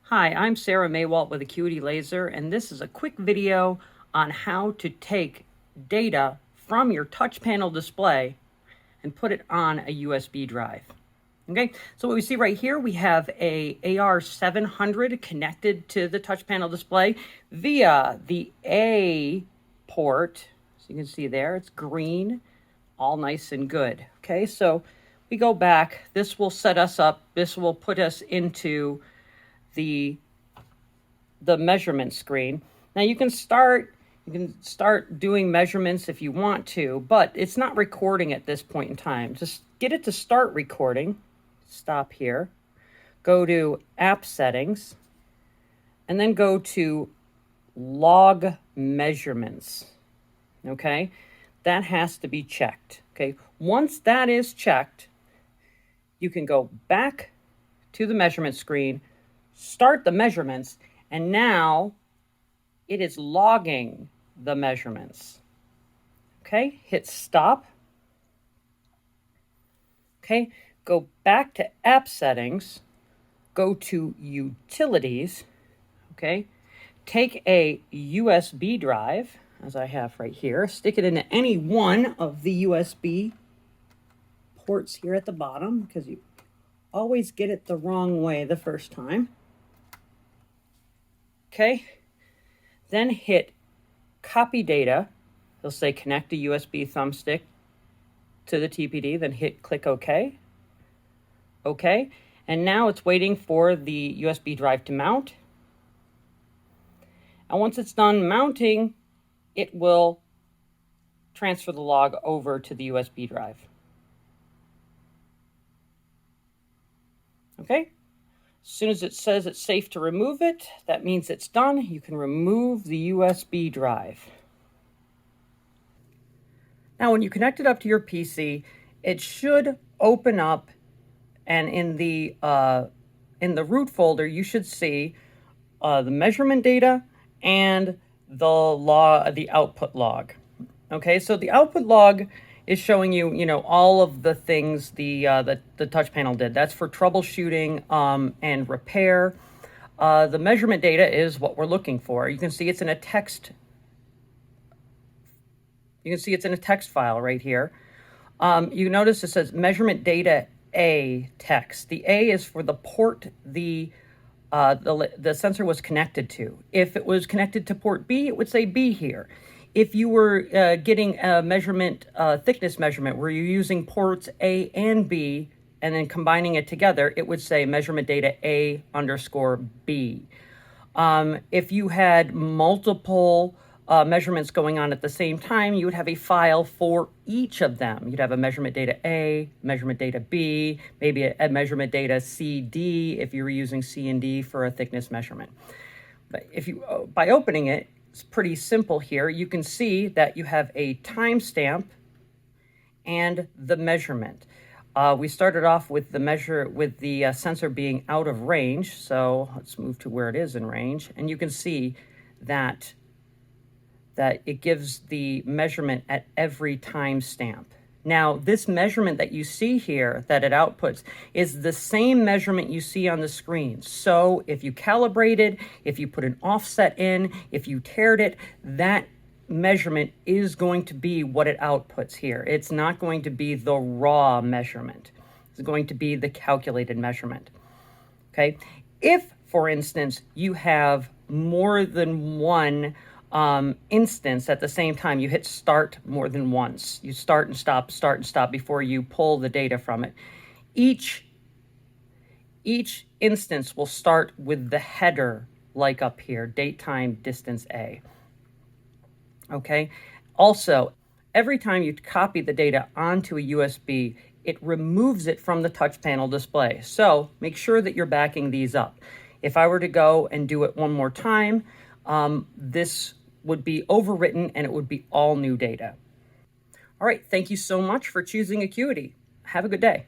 Hi, I'm Sarah Maywalt with Acuity Laser, and this is a quick video on how to take data from your touch panel display and put it on a USB drive. Okay, so what we see right here, we have a AR700 connected to the touch panel display via the A port. So you can see there, it's green, all nice and good. Okay, so we go back. This will set us up. This will put us into the measurement screen. Now you can start doing measurements if you want to, but it's not recording at this point in time. Just get it to start recording. Stop here. Go to App Settings, and then go to Log Measurements. Okay? That has to be checked. Okay? Once that is checked, you can go back to the measurement screen, start the measurements, and now it is logging the measurements. Okay, hit stop. Okay, go back to App Settings, go to Utilities. Okay, take a USB drive, as I have right here, stick it into any one of the USB ports here at the bottom, because you always get it the wrong way the first time. Okay, then hit copy data. It'll say connect a USB thumbstick to the TPD, then hit click OK. OK, and now it's waiting for the USB drive to mount. And once it's done mounting, it will transfer the log over to the USB drive. Okay. As soon as it says it's safe to remove it, that means it's done. You can remove the USB drive. Now, when you connect it up to your PC, it should open up, and in the root folder, you should see the measurement data and the output log. Okay, so the output log is showing you, all of the things the touch panel did. That's for troubleshooting and repair. The measurement data is what we're looking for. You can see it's in a text. You can see it's in a text file right here. You notice it says measurement data A text. The A is for the port the sensor was connected to. If it was connected to port B, it would say B here. If you were getting a measurement, thickness measurement, where you're using ports A and B and then combining it together, it would say measurement data A_B. If you had multiple measurements going on at the same time, you would have a file for each of them. You'd have a measurement data A, measurement data B, maybe a measurement data CD if you were using C and D for a thickness measurement. But if you, by opening it, it's pretty simple here. You can see that you have a timestamp and the measurement. We started off with the sensor being out of range. So let's move to where it is in range. And you can see that it gives the measurement at every timestamp. Now, this measurement that you see here that it outputs is the same measurement you see on the screen. So if you calibrated, if you put an offset in, if you tiered it, that measurement is going to be what it outputs here. It's not going to be the raw measurement. It's going to be the calculated measurement. Okay? If, for instance, you have more than one instance at the same time, you hit start more than once. You start and stop before you pull the data from it. Each instance will start with the header, like up here, date, time, distance, A. Okay. Also, every time you copy the data onto a USB, it removes it from the touch panel display. So make sure that you're backing these up. If I were to go and do it one more time, this would be overwritten and it would be all new data. All right, thank you so much for choosing Acuity. Have a good day.